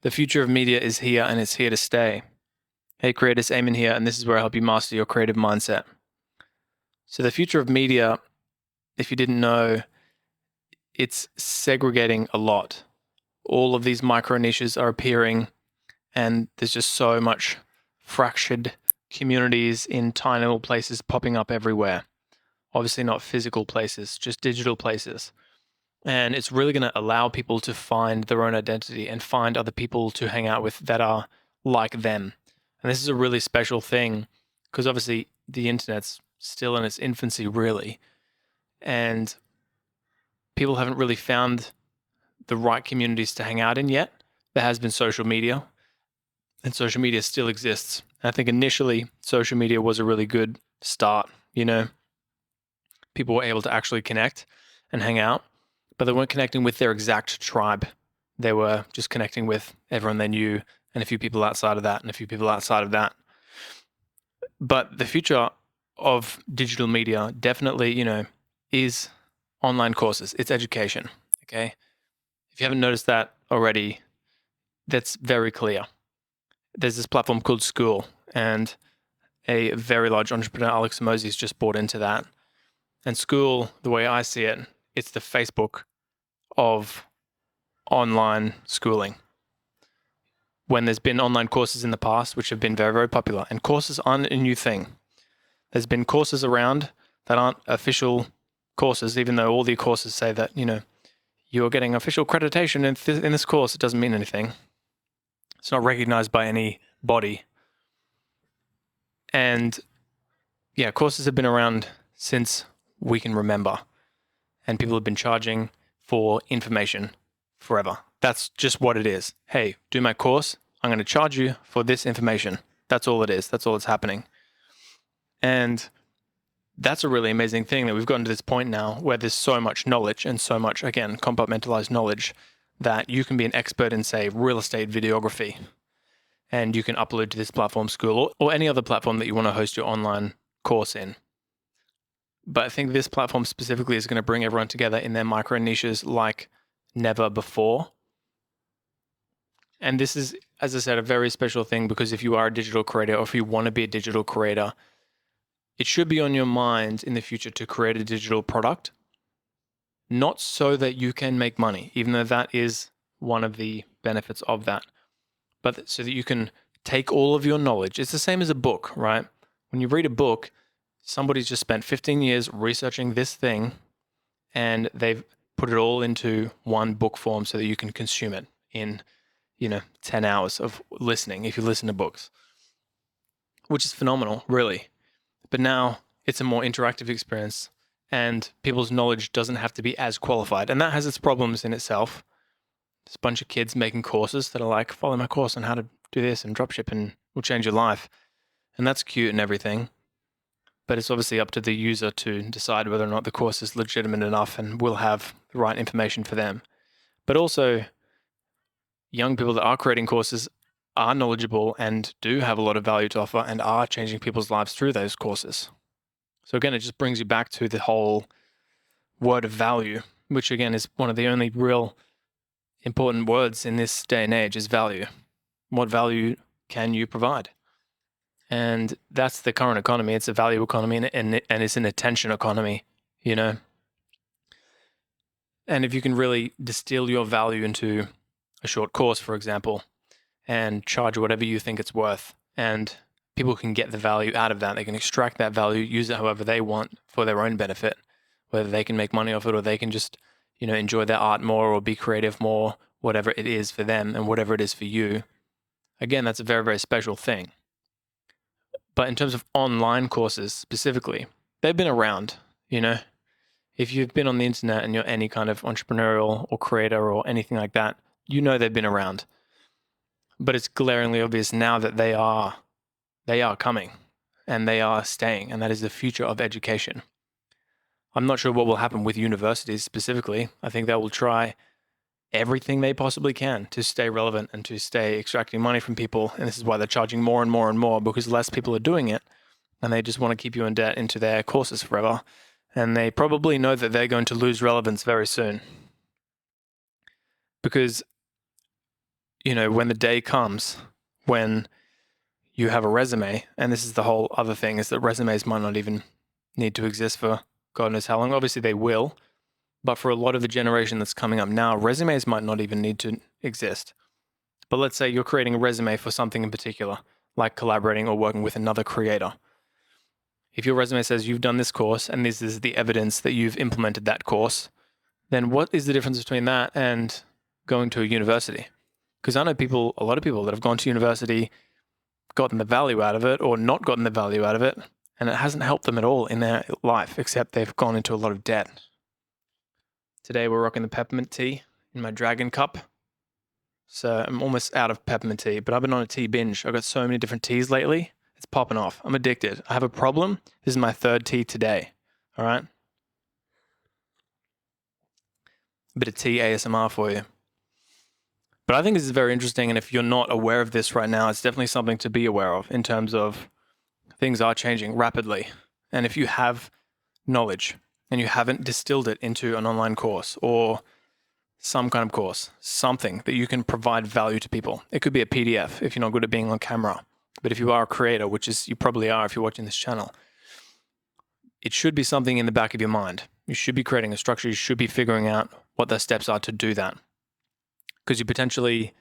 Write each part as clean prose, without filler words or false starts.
The future of media is here and it's here to stay. Hey creators, Aimon here, and this is where I help you master your creative mindset. So the future of media, if you didn't know, it's segregating a lot. All of these micro niches are appearing, and there's just so much fractured communities in tiny little places popping up everywhere. Obviously not physical places, just digital places. And it's really going to allow people to find their own identity and find other people to hang out with that are like them. And this is a really special thing because obviously the internet's still in its infancy, really. And people haven't really found the right communities to hang out in yet. There has been social media, and social media still exists. I think initially social media was a really good start. People were able to actually connect and hang out, but they weren't connecting with their exact tribe. They were just connecting with everyone they knew and a few people outside of that and a few people outside of that. But the future of digital media definitely, is online courses. It's education, okay? If you haven't noticed that already, that's very clear. There's this platform called School, and a very large entrepreneur, Alex Mosey's just bought into that. And School, the way I see it, it's the Facebook of online schooling. When there's been online courses in the past, which have been very, very popular, and courses aren't a new thing. There's been courses around that aren't official courses, even though all the courses say that, you're getting official accreditation in this course. It doesn't mean anything. It's not recognized by any body. And yeah, courses have been around since we can remember. And people have been charging for information forever. That's just what it is. Hey, do my course. I'm going to charge you for this information. That's all it is. That's all that's happening. And that's a really amazing thing that we've gotten to this point now where there's so much knowledge and so much, again, compartmentalized knowledge that you can be an expert in, say, real estate videography. And you can upload to this platform, School, or any other platform that you want to host your online course in. But I think this platform specifically is going to bring everyone together in their micro niches like never before. And this is, as I said, a very special thing because if you are a digital creator or if you want to be a digital creator, it should be on your mind in the future to create a digital product, not so that you can make money, even though that is one of the benefits of that, but so that you can take all of your knowledge. It's the same as a book, right? When you read a book, somebody's just spent 15 years researching this thing and they've put it all into one book form so that you can consume it in, 10 hours of listening if you listen to books, which is phenomenal, really. But now it's a more interactive experience and people's knowledge doesn't have to be as qualified. And that has its problems in itself. There's a bunch of kids making courses that are like, follow my course on how to do this and dropship and will change your life. And that's cute and everything. But it's obviously up to the user to decide whether or not the course is legitimate enough and will have the right information for them. But also, young people that are creating courses are knowledgeable and do have a lot of value to offer and are changing people's lives through those courses. So again, it just brings you back to the whole word of value, which again is one of the only real important words in this day and age is value. What value can you provide? And that's the current economy. It's a value economy and it's an attention economy, And if you can really distill your value into a short course, for example, and charge whatever you think it's worth, and people can get the value out of that. They can extract that value, use it however they want for their own benefit, whether they can make money off it or they can just, enjoy their art more or be creative more, whatever it is for them and whatever it is for you. Again, that's a very, very special thing. But in terms of online courses specifically, they've been around, If you've been on the internet and you're any kind of entrepreneurial or creator or anything like that, they've been around. But it's glaringly obvious now that they are coming and they are staying, and that is the future of education. I'm not sure what will happen with universities specifically. I think they will try everything they possibly can to stay relevant and to stay extracting money from people. And this is why they're charging more and more and more, because less people are doing it and they just want to keep you in debt into their courses forever. And they probably know that they're going to lose relevance very soon. Because when the day comes when you have a resume, and this is the whole other thing, is that resumes might not even need to exist for God knows how long. Obviously they will, but for a lot of the generation that's coming up now, resumes might not even need to exist. But let's say you're creating a resume for something in particular, like collaborating or working with another creator. If your resume says you've done this course and this is the evidence that you've implemented that course, then what is the difference between that and going to a university? Because I know a lot of people that have gone to university, gotten the value out of it or not gotten the value out of it, and it hasn't helped them at all in their life, except they've gone into a lot of debt. Today we're rocking the peppermint tea in my dragon cup. So I'm almost out of peppermint tea, but I've been on a tea binge. I've got so many different teas lately. It's popping off. I'm addicted. I have a problem. This is my third tea today. All right. A bit of tea ASMR for you. But I think this is very interesting. And if you're not aware of this right now, it's definitely something to be aware of in terms of things are changing rapidly. And if you have knowledge and you haven't distilled it into an online course or some kind of course, something that you can provide value to people. It could be a PDF if you're not good at being on camera. But if you are a creator, which is you probably are if you're watching this channel, it should be something in the back of your mind. You should be creating a structure. You should be figuring out what the steps are to do that. Because you potentially,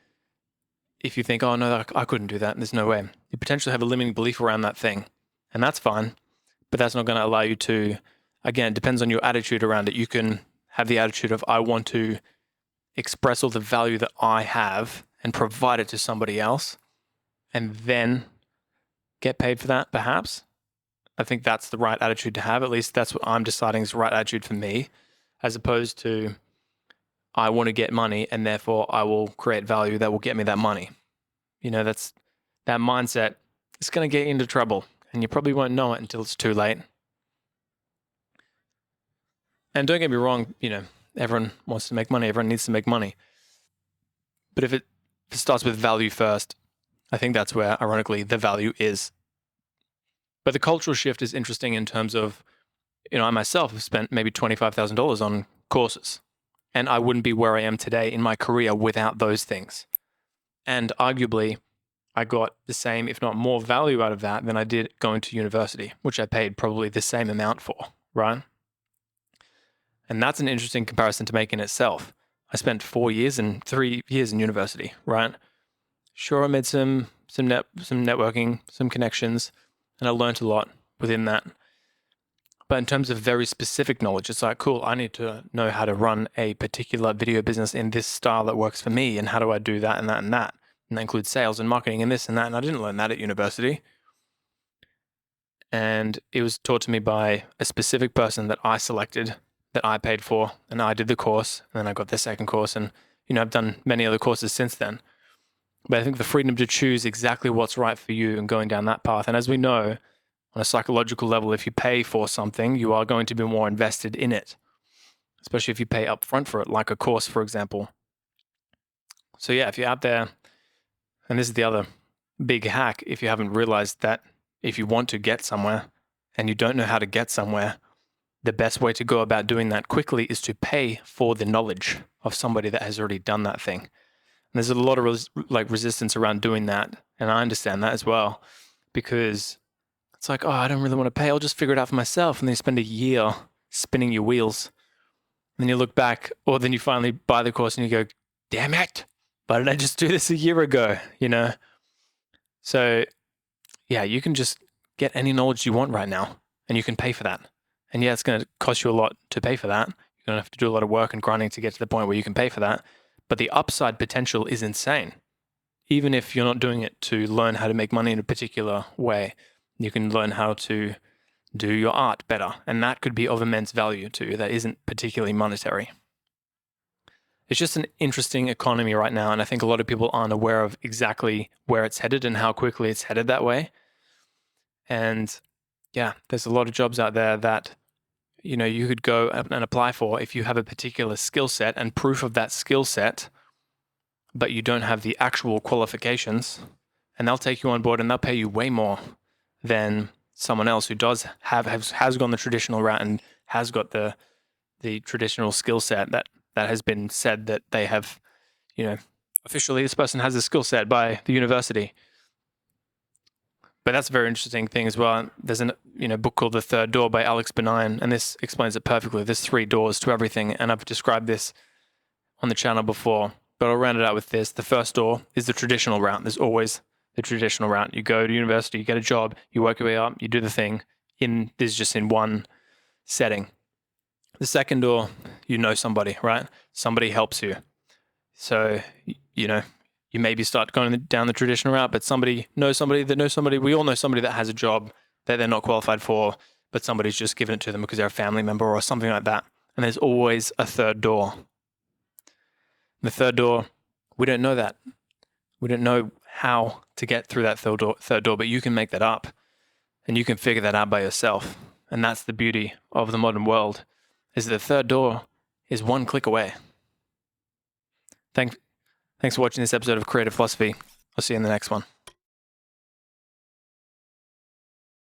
if you think, oh no, I couldn't do that, there's no way, you potentially have a limiting belief around that thing. And that's fine. But that's not going to allow you to, again, it depends on your attitude around it. You can have the attitude of, I want to express all the value that I have and provide it to somebody else and then get paid for that, perhaps. I think that's the right attitude to have. At least that's what I'm deciding is the right attitude for me, as opposed to I want to get money and therefore I will create value that will get me that money. That's that mindset. It's going to get you into trouble and you probably won't know it until it's too late. And don't get me wrong, everyone wants to make money. Everyone needs to make money. But if it starts with value first, I think that's where, ironically, the value is. But the cultural shift is interesting in terms of, I myself have spent maybe $25,000 on courses, and I wouldn't be where I am today in my career without those things. And arguably, I got the same, if not more value out of that than I did going to university, which I paid probably the same amount for, right? And that's an interesting comparison to make in itself. I spent 4 years and 3 years in university, right? Sure, I made some networking, some connections, and I learned a lot within that. But in terms of very specific knowledge, it's like, cool, I need to know how to run a particular video business in this style that works for me, and how do I do that and that and that? And that includes sales and marketing and this and that, and I didn't learn that at university. And it was taught to me by a specific person that I selected, that I paid for, and I did the course, and then I got the second course, and I've done many other courses since then. But I think the freedom to choose exactly what's right for you and going down that path. And as we know, on a psychological level, if you pay for something, you are going to be more invested in it, especially if you pay upfront for it, like a course, for example. So yeah, if you're out there, and this is the other big hack, if you haven't realized that if you want to get somewhere and you don't know how to get somewhere, the best way to go about doing that quickly is to pay for the knowledge of somebody that has already done that thing. And there's a lot of resistance around doing that. And I understand that as well, because it's like, oh, I don't really want to pay. I'll just figure it out for myself. And then you spend a year spinning your wheels. And then you look back, or then you finally buy the course and you go, damn it, why did I just do this a year ago? So yeah, you can just get any knowledge you want right now and you can pay for that. And yeah, it's going to cost you a lot to pay for that. You're going to have to do a lot of work and grinding to get to the point where you can pay for that. But the upside potential is insane. Even if you're not doing it to learn how to make money in a particular way, you can learn how to do your art better. And that could be of immense value too. That isn't particularly monetary. It's just an interesting economy right now. And I think a lot of people aren't aware of exactly where it's headed and how quickly it's headed that way. And yeah, there's a lot of jobs out there that you could go and apply for if you have a particular skill set and proof of that skill set, but you don't have the actual qualifications, and they'll take you on board and they'll pay you way more than someone else who has gone the traditional route and has got the traditional skill set that has been said that they have, officially this person has a skill set by the university. But that's a very interesting thing as well. There's a book called The Third Door by Alex Benign, and this explains it perfectly. There's 3 doors to everything, and I've described this on the channel before, but I'll round it out with this. The first door is the traditional route. There's always the traditional route. You go to university, you get a job, you work your way up, you do the thing. This is just in one setting. The second door, you know somebody, right? Somebody helps you. So, you maybe start going down the traditional route, but somebody knows somebody that knows somebody. We all know somebody that has a job that they're not qualified for, but somebody's just given it to them because they're a family member or something like that. And there's always a third door. The third door, we don't know that. We don't know how to get through that third door, but you can make that up and you can figure that out by yourself. And that's the beauty of the modern world, is that the third door is one click away. Thanks for watching this episode of Creative Philosophy. I'll see you in the next one.